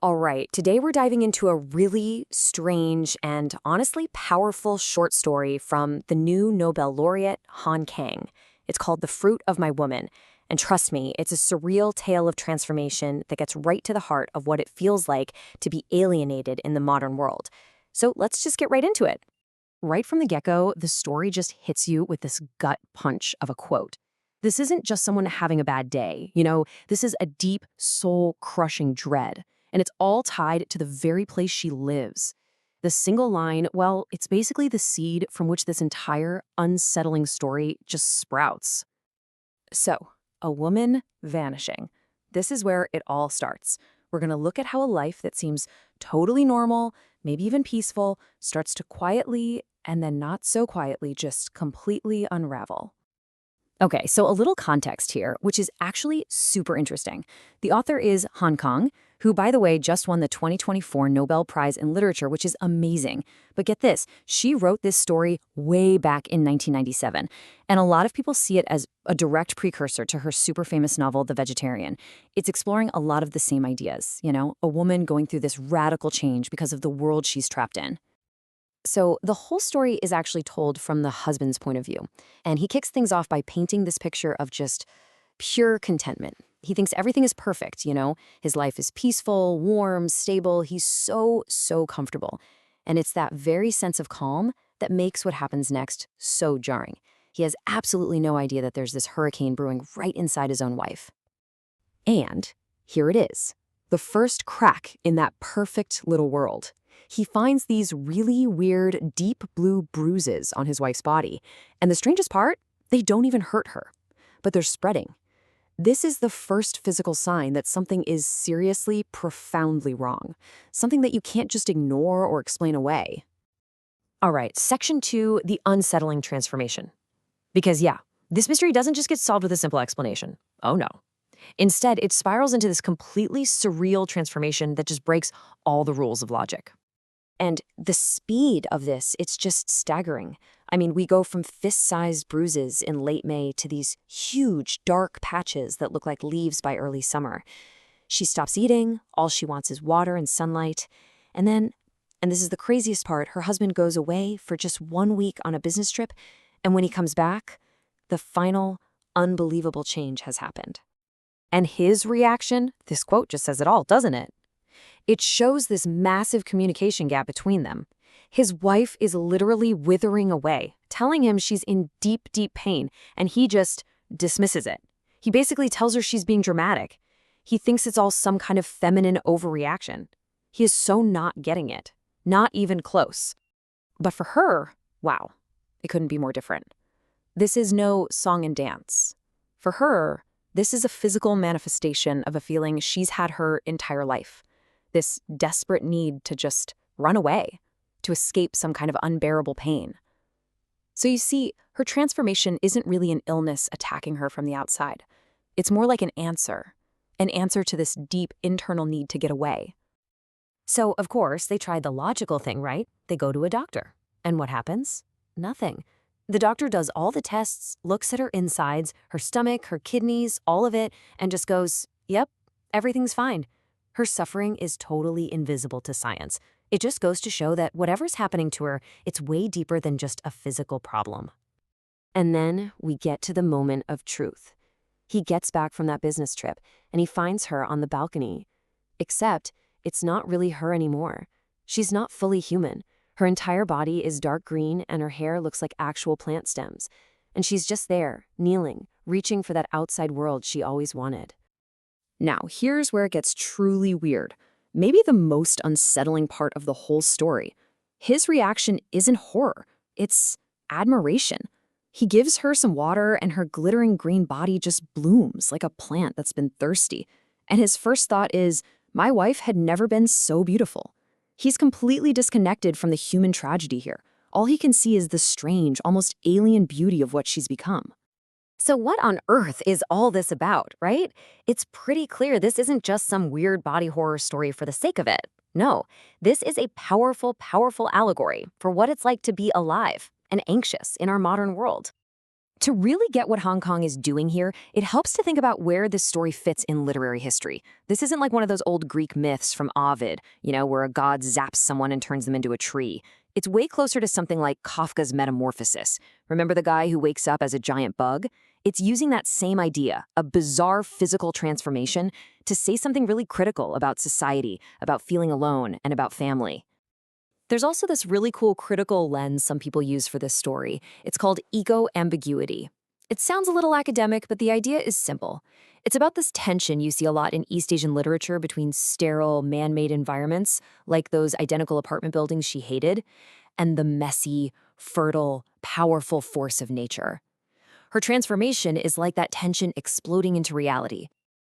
All right, today we're diving into a really strange and honestly powerful short story from the new Nobel laureate, Kang. It's called The Fruit of My Woman. And trust me, it's a surreal tale of transformation that gets right to the heart of what it feels like to be alienated in the modern world. So let's just get right into it. Right from the get-go, the story just hits you with this gut punch of a quote. This isn't just someone having a bad day, this is a deep, soul-crushing dread. And it's all tied to the very place she lives. The single line, well, it's basically the seed from which this entire unsettling story just sprouts. So, a woman vanishing. This is where it all starts. We're going to look at how a life that seems totally normal, maybe even peaceful, starts to quietly, and then not so quietly, just completely unravel. Okay, so a little context here, which is actually super interesting. The author is Kang, who, by the way, just won the 2024 Nobel Prize in Literature, which is amazing. But get this, she wrote this story way back in 1997, and a lot of people see it as a direct precursor to her super famous novel, The Vegetarian. It's exploring a lot of the same ideas, a woman going through this radical change because of the world she's trapped in. So the whole story is actually told from the husband's point of view. And he kicks things off by painting this picture of just pure contentment. He thinks everything is perfect. His life is peaceful, warm, stable. He's so comfortable. And it's that very sense of calm that makes what happens next so jarring. He has absolutely no idea that there's this hurricane brewing right inside his own wife. And here it is, the first crack in that perfect little world. He finds these really weird, deep blue bruises on his wife's body. And the strangest part, they don't even hurt her, but they're spreading. This is the first physical sign that something is seriously, profoundly wrong. Something that you can't just ignore or explain away. All right, section 2, the unsettling transformation. Because yeah, this mystery doesn't just get solved with a simple explanation. Oh no. Instead, it spirals into this completely surreal transformation that just breaks all the rules of logic. And the speed of this, it's just staggering. I mean, we go from fist-sized bruises in late May to these huge, dark patches that look like leaves by early summer. She stops eating, all she wants is water and sunlight. And then, and this is the craziest part, her husband goes away for just 1 week on a business trip, and when he comes back, the final, unbelievable change has happened. And his reaction, this quote just says it all, doesn't it? It shows this massive communication gap between them. His wife is literally withering away, telling him she's in deep, deep pain, and he just dismisses it. He basically tells her she's being dramatic. He thinks it's all some kind of feminine overreaction. He is so not getting it, not even close. But for her, wow, it couldn't be more different. This is no song and dance. For her, this is a physical manifestation of a feeling she's had her entire life. This desperate need to just run away, to escape some kind of unbearable pain. So you see, her transformation isn't really an illness attacking her from the outside. It's more like an answer to this deep internal need to get away. So, of course, they tried the logical thing, right? They go to a doctor. And what happens? Nothing. The doctor does all the tests, looks at her insides, her stomach, her kidneys, all of it, and just goes, yep, everything's fine. Her suffering is totally invisible to science. It just goes to show that whatever's happening to her, it's way deeper than just a physical problem. And then we get to the moment of truth. He gets back from that business trip, and he finds her on the balcony. Except, it's not really her anymore. She's not fully human. Her entire body is dark green, and her hair looks like actual plant stems. And she's just there, kneeling, reaching for that outside world she always wanted. Now, here's where it gets truly weird. Maybe the most unsettling part of the whole story. His reaction isn't horror, it's admiration. He gives her some water and her glittering green body just blooms like a plant that's been thirsty. And his first thought is, my wife had never been so beautiful. He's completely disconnected from the human tragedy here. All he can see is the strange, almost alien beauty of what she's become. So what on earth is all this about, right? It's pretty clear this isn't just some weird body horror story for the sake of it. No, this is a powerful, powerful allegory for what it's like to be alive and anxious in our modern world. To really get what Hong Kong is doing here, it helps to think about where this story fits in literary history. This isn't like one of those old Greek myths from Ovid, where a god zaps someone and turns them into a tree. It's way closer to something like Kafka's Metamorphosis. Remember the guy who wakes up as a giant bug? It's using that same idea, a bizarre physical transformation, to say something really critical about society, about feeling alone, and about family. There's also this really cool critical lens some people use for this story. It's called eco-ambiguity. It sounds a little academic, but the idea is simple. It's about this tension you see a lot in East Asian literature between sterile, man-made environments, like those identical apartment buildings she hated, and the messy, fertile, powerful force of nature. Her transformation is like that tension exploding into reality.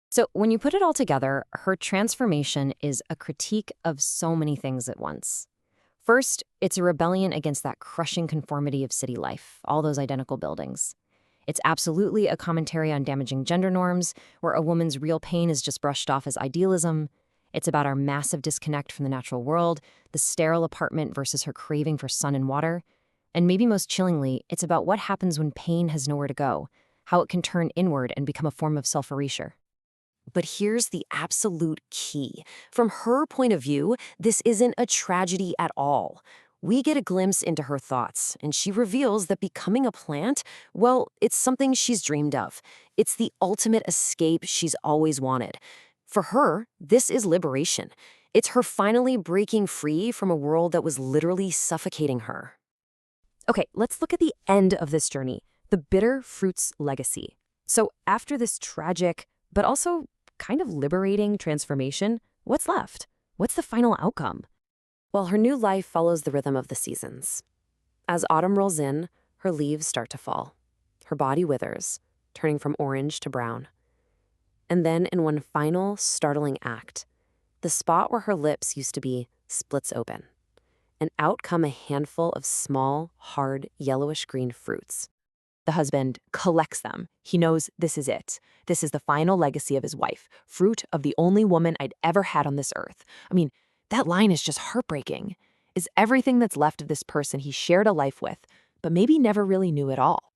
So when you put it all together, her transformation is a critique of so many things at once. First, it's a rebellion against that crushing conformity of city life, all those identical buildings. It's absolutely a commentary on damaging gender norms, where a woman's real pain is just brushed off as idealism. It's about our massive disconnect from the natural world, the sterile apartment versus her craving for sun and water. And maybe most chillingly, it's about what happens when pain has nowhere to go, how it can turn inward and become a form of self-erasure. But here's the absolute key. From her point of view, this isn't a tragedy at all. We get a glimpse into her thoughts, and she reveals that becoming a plant, well, it's something she's dreamed of. It's the ultimate escape she's always wanted. For her, this is liberation. It's her finally breaking free from a world that was literally suffocating her. Okay, let's look at the end of this journey, the bitter fruit's legacy. So after this tragic, but also kind of liberating transformation, what's left? What's the final outcome? Well, her new life follows the rhythm of the seasons. As autumn rolls in, her leaves start to fall. Her body withers, turning from orange to brown. And then in one final, startling act, the spot where her lips used to be splits open. And out come a handful of small, hard, yellowish-green fruits. The husband collects them. He knows this is it. This is the final legacy of his wife, fruit of the only woman I'd ever had on this earth. I mean, that line is just heartbreaking. Is everything that's left of this person he shared a life with, but maybe never really knew at all.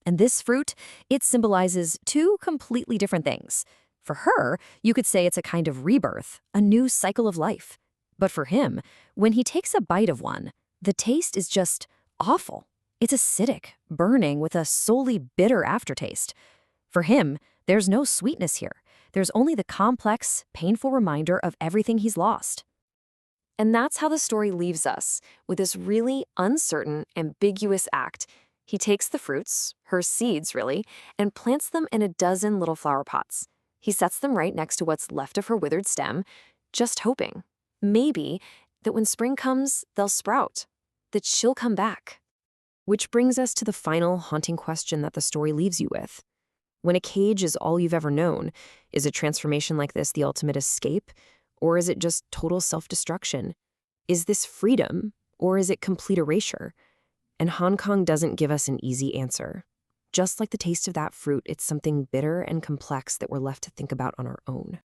And this fruit, it symbolizes two completely different things. For her, you could say it's a kind of rebirth, a new cycle of life. But for him, when he takes a bite of one, the taste is just awful. It's acidic, burning with a solely bitter aftertaste. For him, there's no sweetness here. There's only the complex, painful reminder of everything he's lost. And that's how the story leaves us, with this really uncertain, ambiguous act. He takes the fruits, her seeds really, and plants them in a dozen little flower pots. He sets them right next to what's left of her withered stem, just hoping, maybe, that when spring comes, they'll sprout, that she'll come back. Which brings us to the final haunting question that the story leaves you with. When a cage is all you've ever known, is a transformation like this the ultimate escape? Or is it just total self-destruction? Is this freedom, or is it complete erasure? And Hong Kong doesn't give us an easy answer. Just like the taste of that fruit, it's something bitter and complex that we're left to think about on our own.